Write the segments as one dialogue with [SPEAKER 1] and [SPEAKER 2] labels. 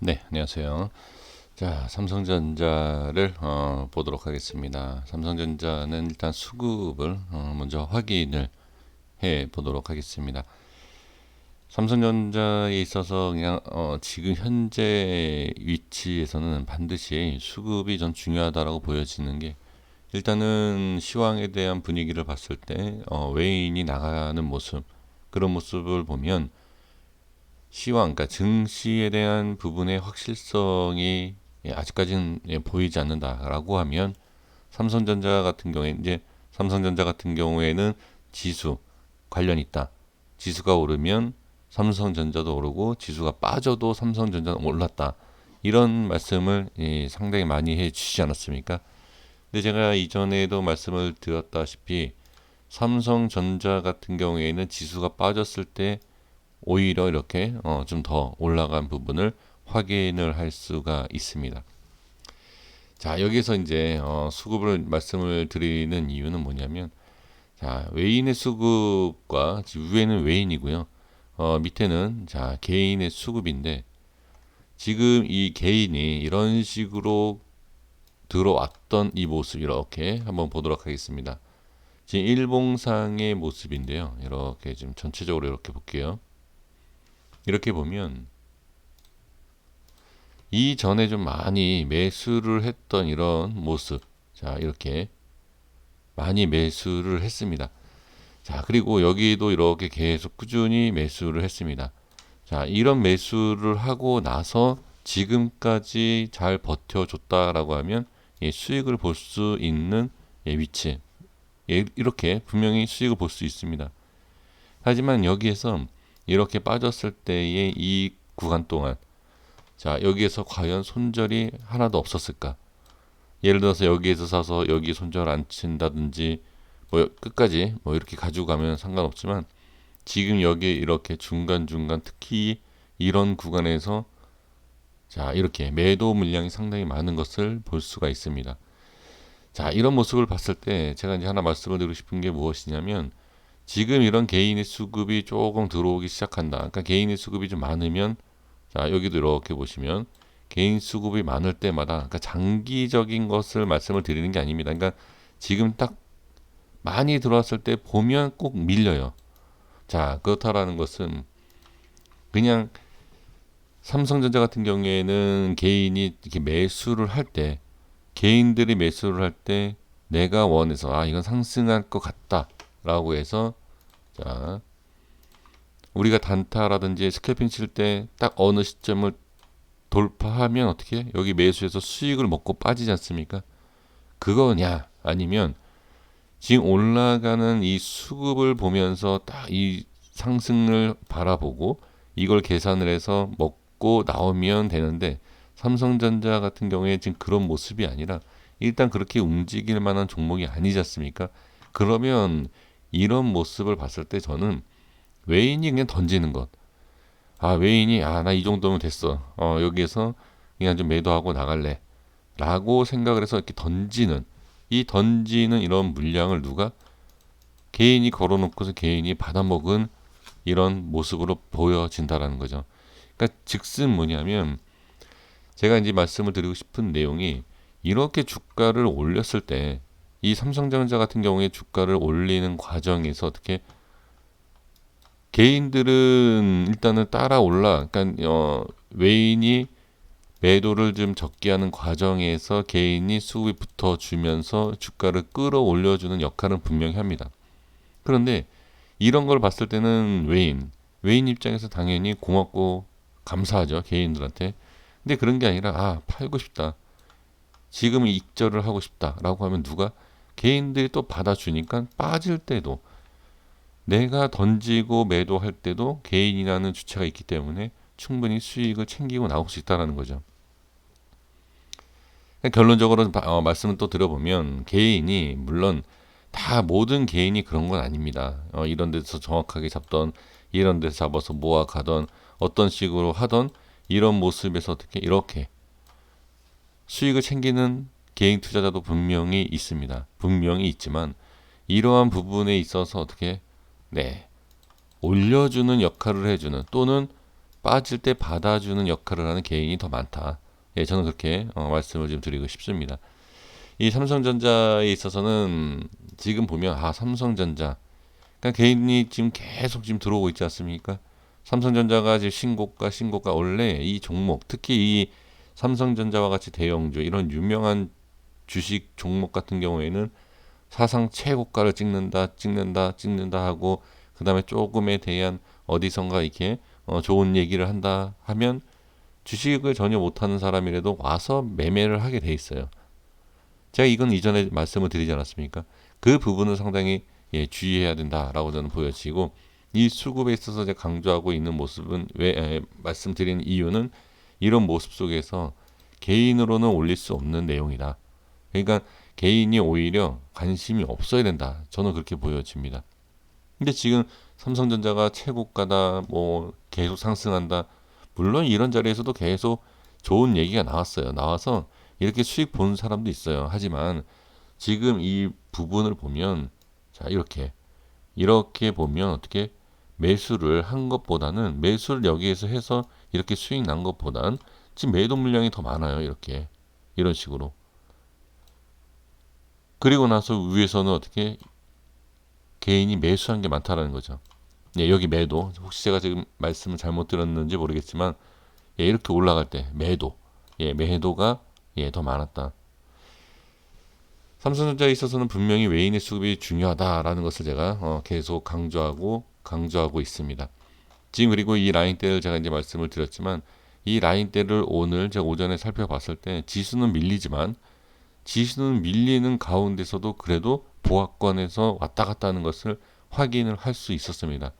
[SPEAKER 1] 네, 안녕하세요. 자, 삼성전자를 보도록 하겠습니다. 삼성전자는 일단 수급을 먼저 확인을 해 보도록 하겠습니다. 삼성전자에 있어서 그냥 지금 현재 위치에서는 반드시 수급이 전 중요하다라고 보여지는 게, 일단은 시황에 대한 분위기를 봤을 때 외인이 나가는 모습, 그런 모습을 보면 시황, 그러니까 증시에 대한 부분의 확실성이 아직까지는 보이지 않는다라고 하면, 삼성전자 같은 경우에 이제 삼성전자 같은 경우에는 지수 관련 있다. 지수가 오르면 삼성전자도 오르고, 지수가 빠져도 삼성전자는 올랐다. 이런 말씀을 상당히 많이 해 주시지 않았습니까? 근데 제가 이전에도 말씀을 드렸다시피, 삼성전자 같은 경우에는 지수가 빠졌을 때 오히려 이렇게 좀 더 올라간 부분을 확인을 할 수가 있습니다. 자, 여기서 이제 수급을 말씀을 드리는 이유는 뭐냐면, 자, 외인의 수급과 위에는 외인이고요. 밑에는 자, 개인의 수급인데, 지금 이 개인이 이런 식으로 들어왔던 이 모습, 이렇게 한번 보도록 하겠습니다. 지금 일봉상의 모습인데요. 이렇게 좀 전체적으로 이렇게 볼게요. 이렇게 보면 이전에 좀 많이 매수를 했던 이런 모습, 자, 이렇게 많이 매수를 했습니다. 자, 그리고 여기도 이렇게 계속 꾸준히 매수를 했습니다. 자, 이런 매수를 하고 나서 지금까지 잘 버텨줬다라고 하면 수익을 볼 수 있는 위치, 이렇게 분명히 수익을 볼 수 있습니다. 하지만 여기에서 이렇게 빠졌을 때의 이 구간 동안, 자, 여기에서 과연 손절이 하나도 없었을까? 예를 들어서 여기에서 사서 여기 손절 안 친다든지, 뭐 끝까지 뭐 이렇게 가지고 가면 상관없지만, 지금 여기 이렇게 중간중간 특히 이런 구간에서 자, 이렇게 매도 물량이 상당히 많은 것을 볼 수가 있습니다. 자, 이런 모습을 봤을 때 제가 이제 하나 말씀을 드리고 싶은 게 무엇이냐면, 지금 이런 개인의 수급이 조금 들어오기 시작한다. 그러니까 개인의 수급이 좀 많으면, 자, 여기도 이렇게 보시면 개인 수급이 많을 때마다, 그러니까 장기적인 것을 말씀을 드리는 게 아닙니다. 그러니까 지금 딱 많이 들어왔을 때 보면 꼭 밀려요. 자, 그렇다라는 것은 그냥 삼성전자 같은 경우에는 개인이 이렇게 매수를 할 때, 개인들이 매수를 할 때 내가 원해서 이건 상승할 것 같다라고 해서, 자, 우리가 단타라든지 스캘핑 칠 때 딱 어느 시점을 돌파하면 어떻게 여기 매수해서 수익을 먹고 빠지지 않습니까? 그거냐, 아니면 지금 올라가는 이 수급을 보면서 딱 이 상승을 바라보고 이걸 계산을 해서 먹고 나오면 되는데, 삼성전자 같은 경우에 지금 그런 모습이 아니라 일단 그렇게 움직일 만한 종목이 아니지 않습니까? 그러면 이런 모습을 봤을 때 저는 외인이 그냥 던지는 것, 외인이 나 이 정도면 됐어, 여기에서 그냥 좀 매도하고 나갈래 라고 생각을 해서 이렇게 던지는, 이 던지는 이런 물량을 누가 개인이 걸어놓고서 개인이 받아먹은 이런 모습으로 보여진다라는 거죠. 그러니까 즉슨 뭐냐면, 제가 이제 말씀을 드리고 싶은 내용이, 이렇게 주가를 올렸을 때 이 삼성전자 같은 경우에 주가를 올리는 과정에서 어떻게 개인들은 일단은 따라 올라, 그러니까 외인이 매도를 좀 적게 하는 과정에서 개인이 수급이 붙어주면서 주가를 끌어올려주는 역할은 분명히 합니다. 그런데 이런 걸 봤을 때는 외인 입장에서 당연히 고맙고 감사하죠, 개인들한테. 근데 그런 게 아니라, 팔고 싶다, 지금 익절을 하고 싶다라고 하면 누가, 개인들이 또 받아주니까 빠질 때도, 내가 던지고 매도할 때도 개인이라는 주체가 있기 때문에 충분히 수익을 챙기고 나올 수 있다는 거죠. 결론적으로 말씀을 또 드려보면, 개인이 물론 다 모든 개인이 그런 건 아닙니다. 이런 데서 정확하게 잡던, 이런 데서 잡아서 모아가던, 어떤 식으로 하던 이런 모습에서 어떻게 이렇게 수익을 챙기는 개인 투자자도 분명히 있습니다. 분명히 있지만, 이러한 부분에 있어서 어떻게 올려주는 역할을 해주는, 또는 빠질 때 받아주는 역할을 하는 개인이 더 많다. 예, 저는 그렇게 말씀을 좀 드리고 싶습니다. 이 삼성전자에 있어서는 지금 보면 삼성전자 그러니까 개인이 지금 계속 지금 들어오고 있지 않습니까? 삼성전자가 지금 신고가 원래 이 종목 특히 이 삼성전자와 같이 대형주 이런 유명한 주식 종목 같은 경우에는 사상 최고가를 찍는다 하고 그 다음에 조금에 대한 어디선가 이렇게 좋은 얘기를 한다 하면 주식을 전혀 못하는 사람이라도 와서 매매를 하게 돼 있어요. 제가 이건 이전에 말씀을 드리지 않았습니까? 그 부분을 상당히 주의해야 된다라고 저는 보여지고 이 수급에 있어서 제가 강조하고 있는 모습은 왜 말씀드린 이유는 이런 모습 속에서 개인으로는 올릴 수 없는 내용이다. 그러니까 개인이 오히려 관심이 없어야 된다. 저는 그렇게 보여집니다. 근데 지금 삼성전자가 최고가다, 뭐 계속 상승한다. 물론 이런 자리에서도 계속 좋은 얘기가 나왔어요. 나와서 이렇게 수익 본 사람도 있어요. 하지만 지금 이 부분을 보면 자 이렇게 보면 어떻게 매수를 한 것보다는 매수를 여기에서 해서 이렇게 수익 난 것보다는 지금 매도 물량이 더 많아요. 이렇게 이런 식으로. 그리고 나서 위에서는 어떻게 개인이 매수한 게 많다라는 거죠. 예, 여기 매도. 혹시 제가 지금 말씀을 잘못 들었는지 모르겠지만 예, 이렇게 올라갈 때 매도. 예, 매도가 더 많았다. 삼성전자에 있어서는 분명히 외인의 수급이 중요하다라는 것을 제가 계속 강조하고 있습니다. 지금 그리고 이 라인대를 제가 이제 말씀을 드렸지만 이 라인대를 오늘 제가 오전에 살펴봤을 때 지수는 밀리는 가운데서도 그래도 보합권에서 왔다 갔다 하는 것을 확인을 할 수 있었습니다.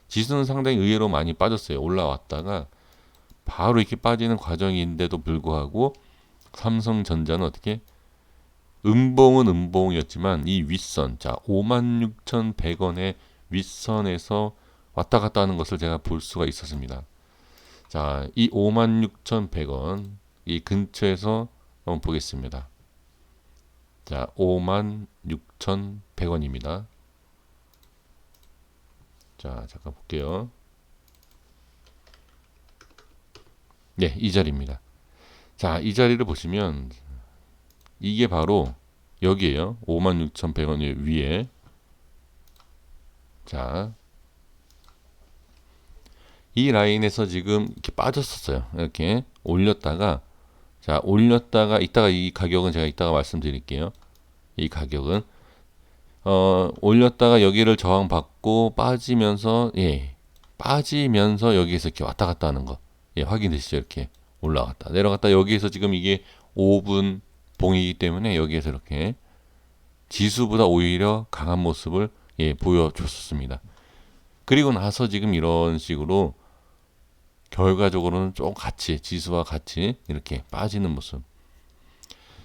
[SPEAKER 1] 지수는 상당히 의외로 많이 빠졌어요. 올라왔다가 바로 이렇게 빠지는 과정인데도 불구하고 삼성전자는 어떻게 음봉은 음봉이었지만 이 윗선 자 56,100원의 윗선에서 왔다 갔다 하는 것을 제가 볼 수가 있었습니다. 자, 이 56,100원 이 근처에서 한번 보겠습니다. 자, 56,100원입니다. 자, 잠깐 볼게요. 네, 이 자리입니다. 자, 이 자리를 보시면 이게 바로 여기에요. 56,100원 위에. 자, 이 라인에서 지금 이렇게 빠졌었어요. 이렇게 올렸다가 이따가 이 가격은 제가 이따가 말씀드릴게요. 이 가격은 올렸다가 여기를 저항받고 빠지면서 여기에서 이렇게 왔다 갔다 하는 거. 예, 확인되시죠? 이렇게 올라갔다 내려갔다 여기에서 지금 이게 5분 봉이기 때문에 여기에서 이렇게 지수보다 오히려 강한 모습을 보여줬었습니다. 그리고 나서 지금 이런 식으로 결과적으로는 좀 지수와 같이 이렇게 빠지는 모습.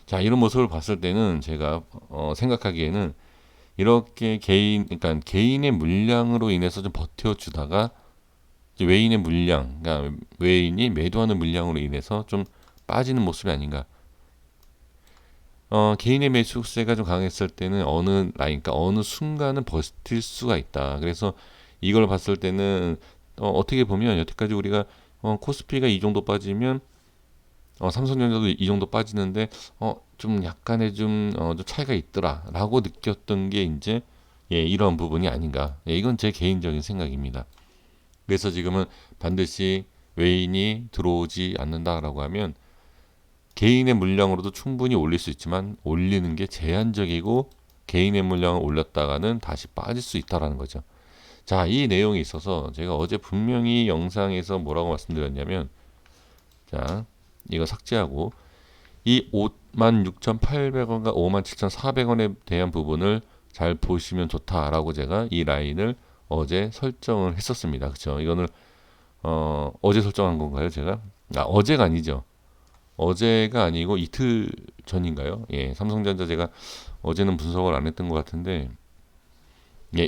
[SPEAKER 1] 자, 이런 모습을 봤을 때는 제가 생각하기에는 이렇게 그러니까 개인의 물량으로 인해서 좀 버텨주다가 외인의 물량, 그러니까 외인이 매도하는 물량으로 인해서 좀 빠지는 모습이 아닌가. 개인의 매수세가 좀 강했을 때는 어느 라인, 그러니까 어느 순간은 버틸 수가 있다. 그래서 이걸 봤을 때는 어떻게 보면 여태까지 우리가 코스피가 이 정도 빠지면 삼성전자도 이 정도 빠지는데 좀 약간의 좀 차이가 있더라라고 느꼈던 게 이제 이런 부분이 아닌가. 이건 제 개인적인 생각입니다. 그래서 지금은 반드시 외인이 들어오지 않는다라고 하면 개인의 물량으로도 충분히 올릴 수 있지만 올리는 게 제한적이고 개인의 물량을 올렸다가는 다시 빠질 수 있다라는 거죠. 자, 이 내용이 있어서 제가 어제 분명히 영상에서 뭐라고 말씀드렸냐면 자, 이거 삭제하고 이 56,800원과 57,400원에 대한 부분을 잘 보시면 좋다라고 제가 이 라인을 어제 설정을 했었습니다. 그렇죠? 이거는 어제 설정한 건가요, 제가? 어제가 아니죠. 어제가 아니고 이틀 전인가요? 예, 삼성전자 제가 어제는 분석을 안 했던 것 같은데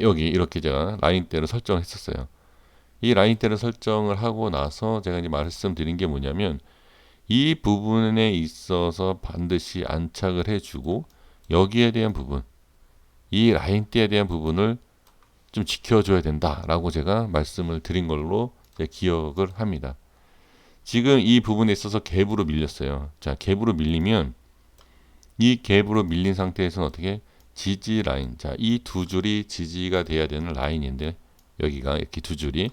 [SPEAKER 1] 여기 이렇게 제가 라인대를 설정을 했었어요. 이 라인대를 설정을 하고 나서 제가 이제 말씀드린 게 뭐냐면 이 부분에 있어서 반드시 안착을 해주고 여기에 대한 부분, 이 라인대에 대한 부분을 좀 지켜줘야 된다라고 제가 말씀을 드린 걸로 기억을 합니다. 지금 이 부분에 있어서 갭으로 밀렸어요. 자, 갭으로 밀리면 이 갭으로 밀린 상태에서는 어떻게 지지 라인. 자, 이 두 줄이 지지가 돼야 되는 라인인데 여기가 이렇게 두 줄이.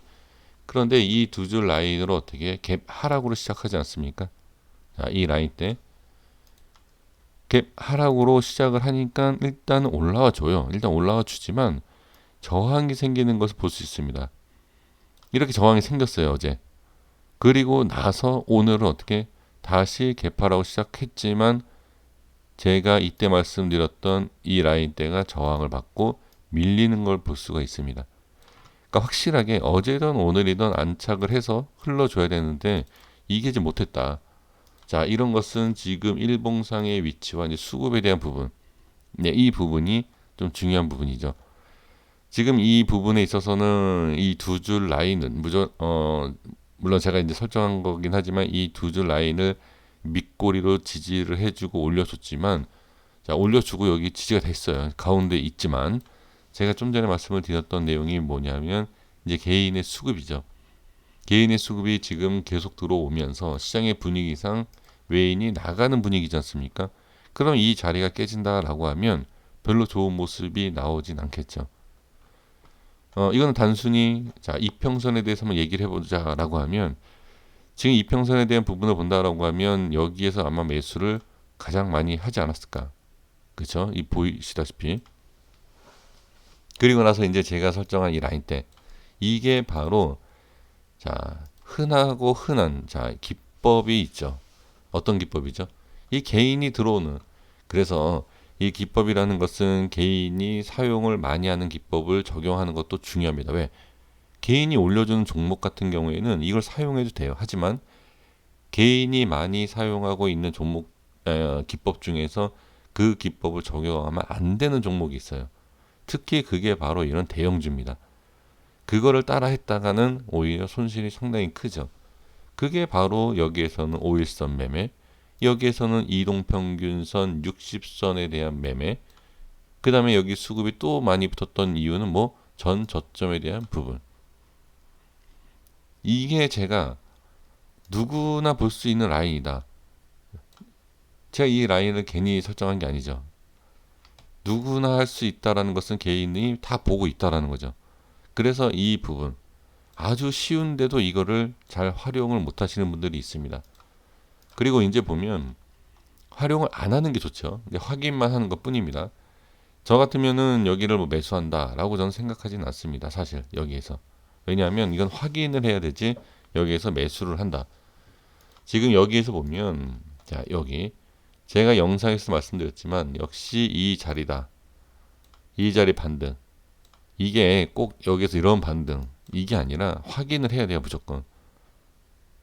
[SPEAKER 1] 그런데 이 두 줄 라인으로 어떻게 갭 하락으로 시작하지 않습니까? 자, 이 라인 때 갭 하락으로 시작을 하니까 일단 올라와 줘요. 일단 올라와 주지만 저항이 생기는 것을 볼 수 있습니다. 이렇게 저항이 생겼어요, 어제. 그리고 나서 오늘은 어떻게 다시 갭하라고 시작했지만 제가 이때 말씀드렸던 이 라인대가 저항을 받고 밀리는 걸 볼 수가 있습니다. 그러니까 확실하게 어제든 오늘이든 안착을 해서 흘러줘야 되는데 이게 이제 못했다. 자, 이런 것은 지금 일봉상의 위치와 이제 수급에 대한 부분, 네, 이 부분이 좀 중요한 부분이죠. 지금 이 부분에 있어서는 이 두 줄 라인은 물론 제가 이제 설정한 거긴 하지만 이 두 줄 라인을 밑꼬리로 지지를 해주고 올려줬지만, 자, 올려주고 여기 지지가 됐어요. 가운데 있지만 제가 좀 전에 말씀을 드렸던 내용이 뭐냐면 이제 개인의 수급이죠. 개인의 수급이 지금 계속 들어오면서 시장의 분위기상 외인이 나가는 분위기지 않습니까? 그럼 이 자리가 깨진다라고 하면 별로 좋은 모습이 나오진 않겠죠. 이거는 단순히 자, 이평선에 대해서만 얘기를 해보자라고 하면 지금 이평선에 대한 부분을 본다라고 하면 여기에서 아마 매수를 가장 많이 하지 않았을까. 그렇죠? 이 보이시다시피. 그리고 나서 이제 제가 설정한 이 라인대, 이게 바로 자, 흔하고 흔한 자, 기법이 있죠. 어떤 기법이죠? 이 개인이 들어오는, 그래서 이 기법이라는 것은 개인이 사용을 많이 하는 기법을 적용하는 것도 중요합니다. 왜? 개인이 올려주는 종목 같은 경우에는 이걸 사용해도 돼요. 하지만 개인이 많이 사용하고 있는 종목 기법 중에서 그 기법을 적용하면 안 되는 종목이 있어요. 특히 그게 바로 이런 대형주입니다. 그거를 따라 했다가는 오히려 손실이 상당히 크죠. 그게 바로 여기에서는 5일선 매매, 여기에서는 이동평균선 60선에 대한 매매, 그 다음에 여기 수급이 또 많이 붙었던 이유는 뭐 전 저점에 대한 부분. 이게 제가 누구나 볼 수 있는 라인이다. 제가 이 라인을 괜히 설정한 게 아니죠. 누구나 할 수 있다라는 것은 개인이 다 보고 있다라는 거죠. 그래서 이 부분 아주 쉬운데도 이거를 잘 활용을 못 하시는 분들이 있습니다. 그리고 이제 보면 활용을 안 하는 게 좋죠. 확인만 하는 것 뿐입니다. 저 같으면은 여기를 뭐 매수한다라고 저는 생각하지는 않습니다. 사실 여기에서. 왜냐하면 이건 확인을 해야 되지 여기에서 매수를 한다. 지금 여기에서 보면 자, 여기 제가 영상에서 말씀드렸지만 역시 이 자리다. 이 자리 반등. 이게 꼭 여기서 이런 반등 이게 아니라 확인을 해야 돼요. 무조건.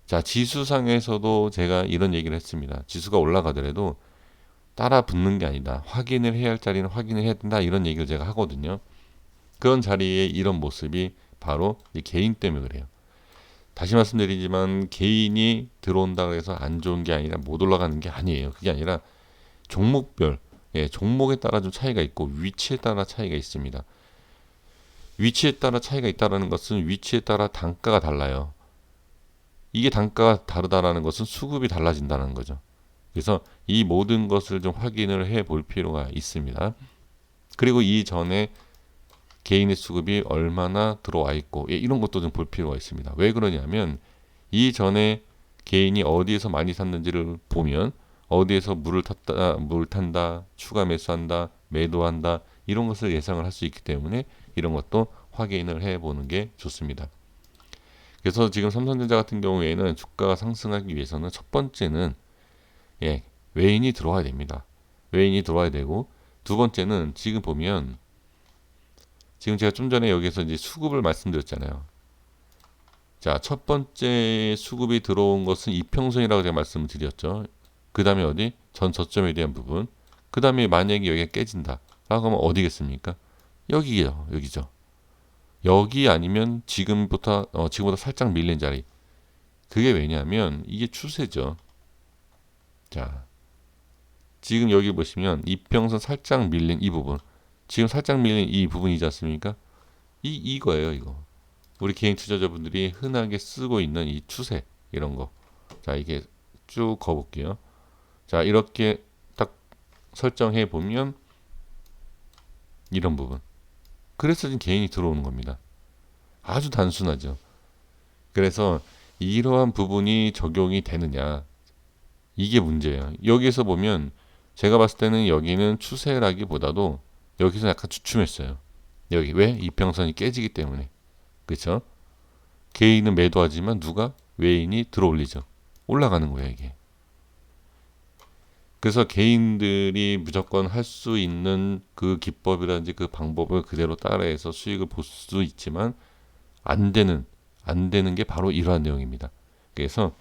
[SPEAKER 1] 자, 지수상에서도 제가 이런 얘기를 했습니다. 지수가 올라가더라도 따라 붙는 게 아니다. 확인을 해야 할 자리는 확인을 해야 된다. 이런 얘기를 제가 하거든요. 그런 자리에 이런 모습이 바로 개인 때문에 그래요. 다시 말씀드리지만 개인이 들어온다고 해서 안 좋은 게 아니라 못 올라가는 게 아니에요. 그게 아니라 종목별, 종목에 따라 좀 차이가 있고 위치에 따라 차이가 있습니다. 위치에 따라 차이가 있다는 것은 위치에 따라 단가가 달라요. 이게 단가가 다르다는 것은 수급이 달라진다는 거죠. 그래서 이 모든 것을 좀 확인을 해 볼 필요가 있습니다. 그리고 이전에 개인의 수급이 얼마나 들어와 있고 이런 것도 좀 볼 필요가 있습니다. 왜 그러냐면 이전에 개인이 어디에서 많이 샀는지를 보면 어디에서 물 탄다, 추가 매수한다, 매도한다 이런 것을 예상을 할 수 있기 때문에 이런 것도 확인을 해보는 게 좋습니다. 그래서 지금 삼성전자 같은 경우에는 주가가 상승하기 위해서는 첫 번째는 외인이 들어와야 됩니다. 외인이 들어와야 되고 두 번째는 지금 보면 지금 제가 좀 전에 여기서 이제 수급을 말씀드렸잖아요. 자, 첫 번째 수급이 들어온 것은 이평선이라고 제가 말씀을 드렸죠. 그 다음에 어디? 전 저점에 대한 부분. 그 다음에 만약에 여기가 깨진다. 라고 하면 어디겠습니까? 여기죠. 여기죠. 여기 아니면 지금보다 살짝 밀린 자리. 그게 왜냐하면 이게 추세죠. 자, 지금 여기 보시면 이평선 살짝 밀린 이 부분. 지금 살짝 밀린 이 부분이지 않습니까? 이거예요, 이거. 우리 개인 투자자분들이 흔하게 쓰고 있는 이 추세 이런 거. 자, 이게 쭉 거볼게요. 자, 이렇게 딱 설정해 보면 이런 부분. 그래서 지금 개인이 들어오는 겁니다. 아주 단순하죠. 그래서 이러한 부분이 적용이 되느냐. 이게 문제예요. 여기에서 보면 제가 봤을 때는 여기는 추세라기보다도 여기서 약간 주춤했어요. 여기 왜? 이평선이 깨지기 때문에. 그렇죠? 개인은 매도하지만 누가? 외인이 들어올리죠. 올라가는 거예요, 이게. 그래서 개인들이 무조건 할 수 있는 그 기법이라든지 그 방법을 그대로 따라해서 수익을 볼 수 있지만 안 되는 게 바로 이러한 내용입니다. 그래서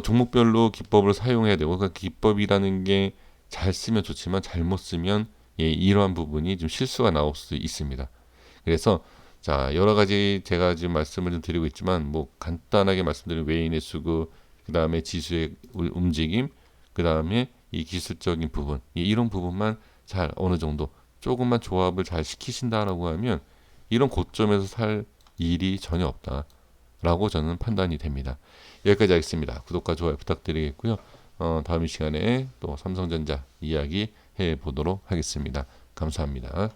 [SPEAKER 1] 종목별로 기법을 사용해야 되고 그 기법이라는 게 잘 쓰면 좋지만 잘못 쓰면 예, 이러한 부분이 좀 실수가 나올 수 있습니다. 그래서 자, 여러 가지 제가 지금 말씀을 좀 드리고 있지만 뭐 간단하게 말씀드린 외인의 수급, 그다음에 지수의 움직임, 그다음에 이 기술적인 부분, 이런 부분만 잘 어느 정도 조금만 조합을 잘 시키신다라고 하면 이런 고점에서 살 일이 전혀 없다라고 저는 판단이 됩니다. 여기까지 하겠습니다. 구독과 좋아요 부탁드리겠고요. 다음 시간에 또 삼성전자 이야기 해 보도록 하겠습니다. 감사합니다.